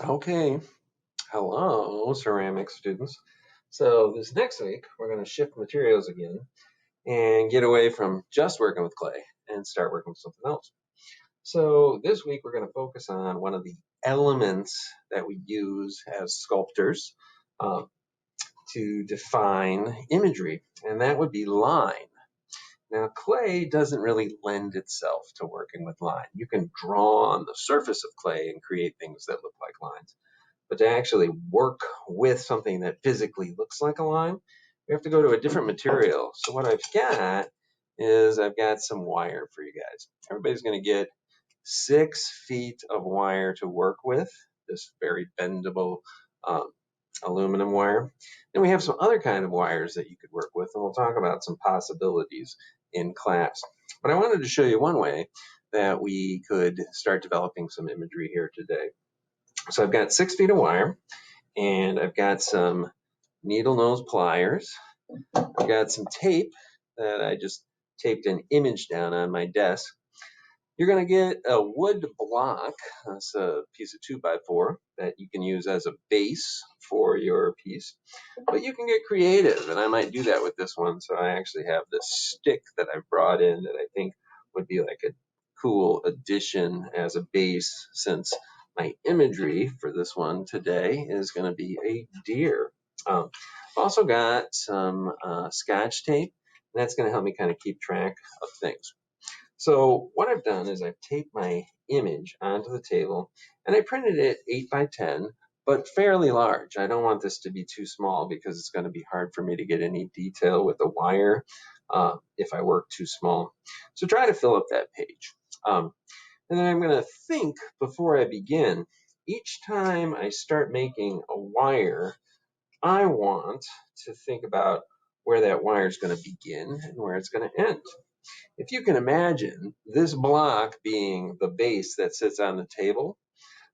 Okay, hello, ceramic students. So this next week, we're going to shift materials again and get away from just working with clay and start working with something else. So this week, we're going to focus on one of the elements that we use as sculptors um, to define imagery, and that would be line. Now, clay doesn't really lend itself to working with line. You can draw on the surface of clay and create things that look like lines. But to actually work with something that physically looks like a line, we have to go to a different material. So what I've got is I've got some wire for you guys. Everybody's going to get 6 feet of wire to work with, this very bendable um, aluminum wire. And we have some other kind of wires that you could work with, and we'll talk about some possibilities in class. But I wanted to show you one way that we could start developing some imagery here today. So I've got 6 feet of wire, and I've got some needle nose pliers. I've got some tape that I just taped an image down on my desk. You're going to get a wood block. That's a piece of 2x4 that you can use as a base for your piece. But you can get creative, and I might do that with this one. So I actually have this stick that I've brought in that I think would be like a cool addition as a base, since my imagery for this one today is going to be a deer. I've also got some Scotch tape, and that's going to help me kind of keep track of things. So what I've done is I've taped my image onto the table, and I printed it 8 by 10, but fairly large. I don't want this to be too small because it's going to be hard for me to get any detail with the wire if I work too small. So try to fill up that page. And then I'm going to think before I begin. Each time I start making a wire, I want to think about where that wire is going to begin and where it's going to end. If you can imagine this block being the base that sits on the table,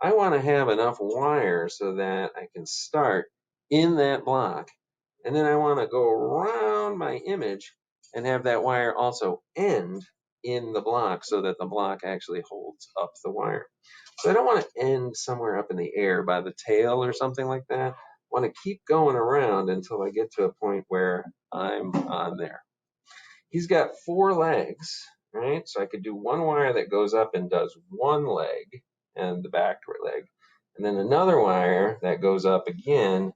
I want to have enough wire so that I can start in that block. And then I want to go around my image and have that wire also end in the block so that the block actually holds up the wire. So I don't want to end somewhere up in the air by the tail or something like that. I want to keep going around until I get to a point where I'm on there. He's got 4 legs, right? So I could do one wire that goes up and does one leg and the back leg, and then another wire that goes up again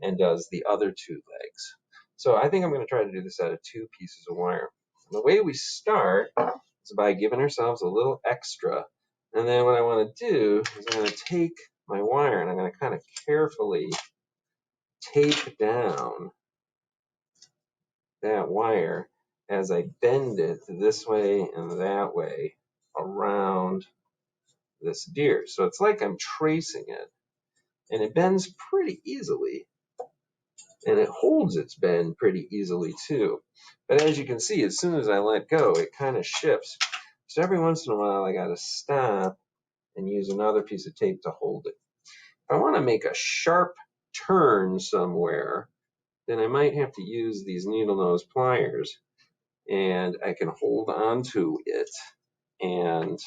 and does the other 2 legs. So I think I'm going to try to do this out of 2 pieces of wire. And the way we start is by giving ourselves a little extra. And then what I want to do is I'm going to take my wire and I'm going to kind of carefully tape down that wire as I bend it this way and that way around this deer. So it's like I'm tracing it, and it bends pretty easily, and it holds its bend pretty easily too. But as you can see, as soon as I let go, it kind of shifts. So every once in a while, I got to stop and use another piece of tape to hold it. If I want to make a sharp turn somewhere, then I might have to use these needle nose pliers, and I can hold on to it and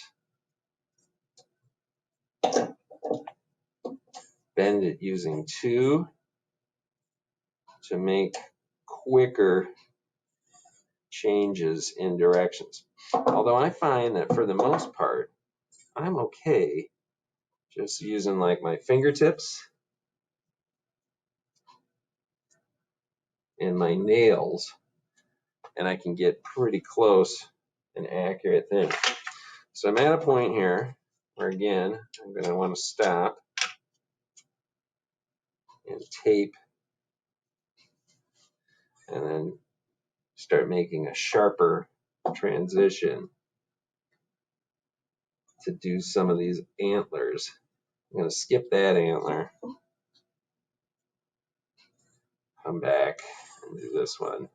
bend it using 2 to make quicker changes in directions. Although I find that for the most part, I'm okay just using like my fingertips and my nails, and I can get pretty close and accurate things. So I'm at a point here where, again, I'm going to want to stop and tape and then start making a sharper transition to do some of these antlers. I'm going to skip that antler, come back and do this one.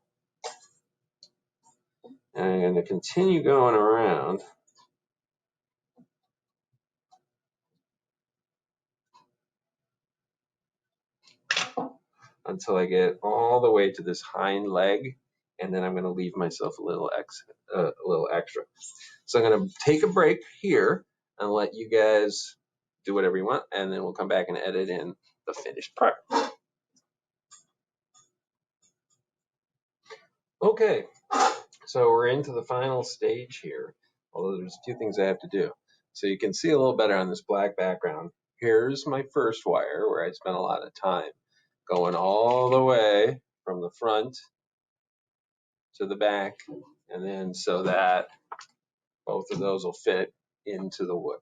And I'm going to continue going around until I get all the way to this hind leg, and then I'm going to leave myself a little extra. So I'm going to take a break here and let you guys do whatever you want, and then we'll come back and edit in the finished part. Okay, so we're into the final stage here, although there's a few things I have to do. So you can see a little better on this black background. Here's my first wire where I spent a lot of time going all the way from the front to the back, and then so that both of those will fit into the wood.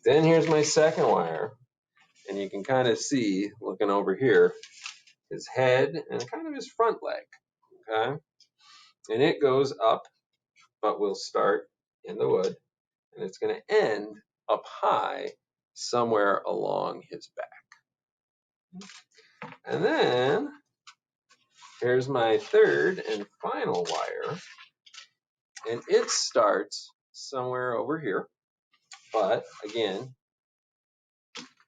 Then here's my second wire, and you can kind of see, looking over here, his head and kind of his front leg, okay? And it goes up, but we'll start in the wood, and it's going to end up high somewhere along his back. And then here's my third and final wire, and it starts somewhere over here, but again,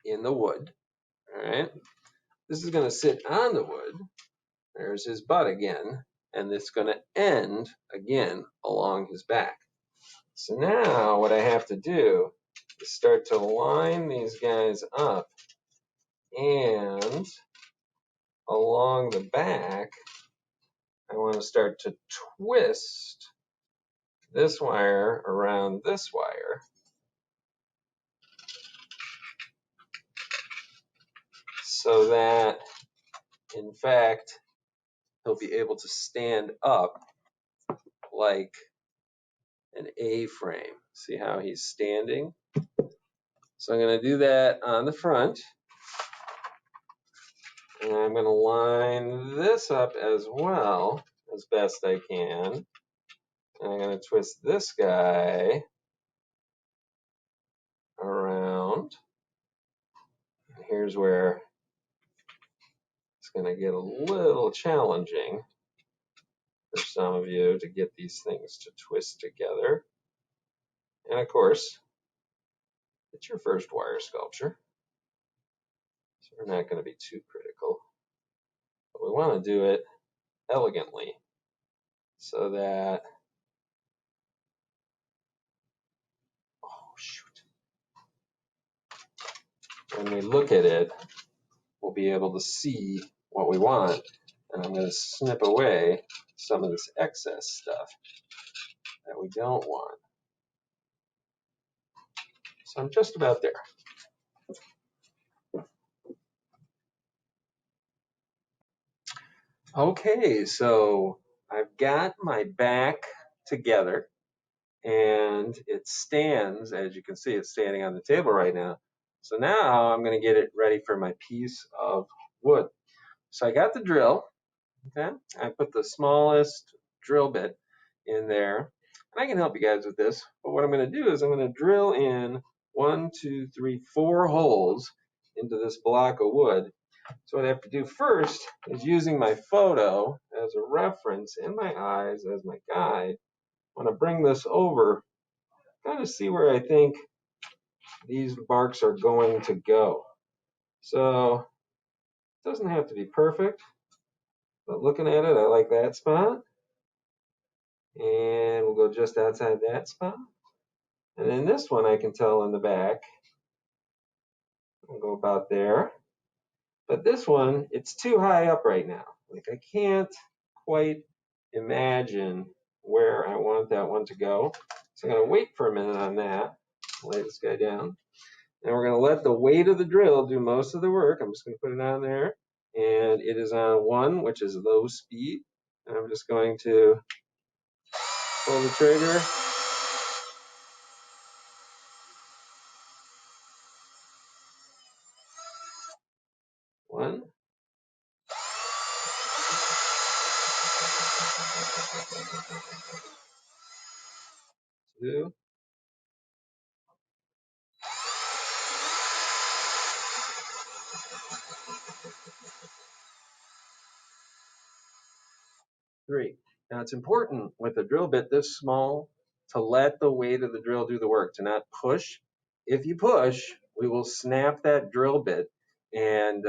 in the wood, all right? This is going to sit on the wood. There's his butt again, and it's going to end again along his back. So now what I have to do is start to line these guys up, and along the back, I want to start to twist this wire around this wire so that, in fact, he'll be able to stand up like an A-frame. See how he's standing? So I'm going to do that on the front. And I'm going to line this up as well as best I can. And I'm going to twist this guy around. And here's where it's going to get a little challenging for some of you to get these things to twist together. And of course, it's your first wire sculpture, so we're not going to be too critical. But we want to do it elegantly so that, oh shoot, when we look at it, we'll be able to see what we want. And I'm going to snip away some of this excess stuff that we don't want. So I'm just about there. Okay, so I've got my back together, and it stands, as you can see, it's standing on the table right now. So now I'm going to get it ready for my piece of wood. So I got the drill, okay? I put the smallest drill bit in there, and I can help you guys with this, but what I'm going to do is I'm going to drill in 1, 2, 3, 4 holes into this block of wood. So what I have to do first is, using my photo as a reference and my eyes as my guide, I want to bring this over, kind of see where I think these marks are going to go. So it doesn't have to be perfect, but looking at it, I like that spot. And we'll go just outside that spot. And then this one I can tell in the back. We'll go about there. But this one, it's too high up right now. Like, I can't quite imagine where I want that one to go. So I'm going to wait for a minute on that. Lay this guy down. And we're going to let the weight of the drill do most of the work. I'm just going to put it on there. And it is on 1, which is low speed. And I'm just going to pull the trigger. One. 2. 3. Now it's important with a drill bit this small to let the weight of the drill do the work, to not push. If you push, we will snap that drill bit, and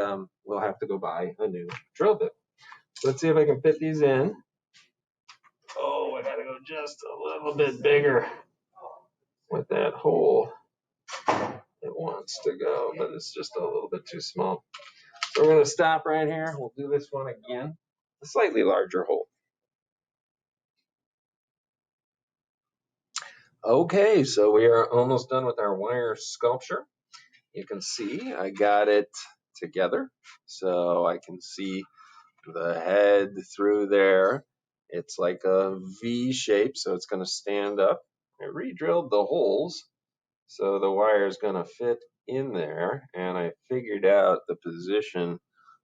we'll have to go buy a new drill bit. So let's see if I can fit these in. Oh, I gotta go just a little bit bigger with that hole. it wants to go, but it's just a little bit too small. So we're going to stop right here. We'll do this one again, a slightly larger hole. Okay, so we are almost done with our wire sculpture. You can see I got it together, so I can see the head through there. It's like a V shape, so it's going to stand up. I re-drilled the holes, so the wire is going to fit in there, and I figured out the position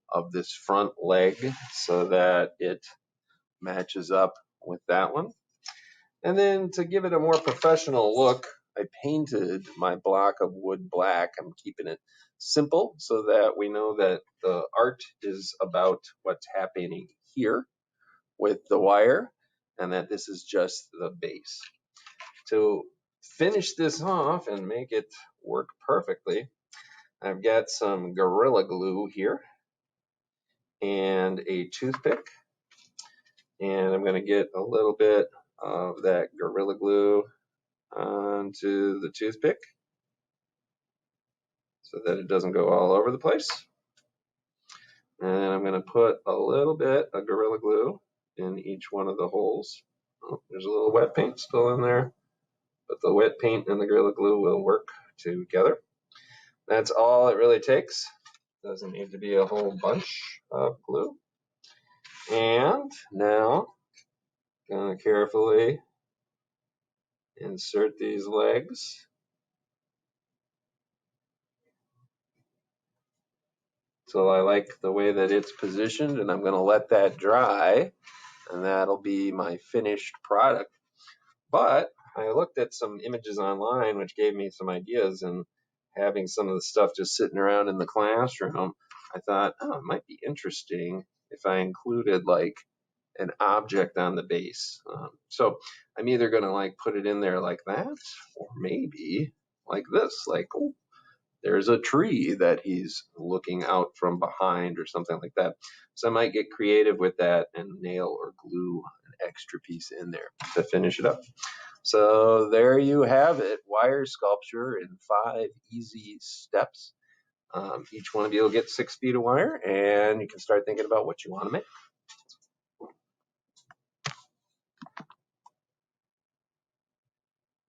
of this front leg so that it matches up with that one. And then to give it a more professional look, I painted my block of wood black. I'm keeping it simple so that we know that the art is about what's happening here with the wire and that this is just the base. To finish this off and make it work perfectly, I've got some Gorilla Glue here and a toothpick. And I'm going to get a little bit of that Gorilla Glue onto the toothpick so that it doesn't go all over the place. And I'm going to put a little bit of Gorilla Glue in each one of the holes. Oh, there's a little wet paint still in there, but the wet paint and the Gorilla Glue will work together. That's all it really takes. Doesn't need to be a whole bunch of glue. And now, going to carefully insert these legs. So I like the way that it's positioned, and I'm going to let that dry, and that'll be my finished product. But I looked at some images online which gave me some ideas, and having some of the stuff just sitting around in the classroom, I thought, oh, it might be interesting if I included like an object on the base. So I'm either going to like put it in there like that, or maybe like this, like, oh, there's a tree that he's looking out from behind or something like that. So I might get creative with that and nail or glue an extra piece in there to finish it up. So there you have it, wire sculpture in 5 easy steps. Each one of you will get 6 feet of wire, and you can start thinking about what you want to make.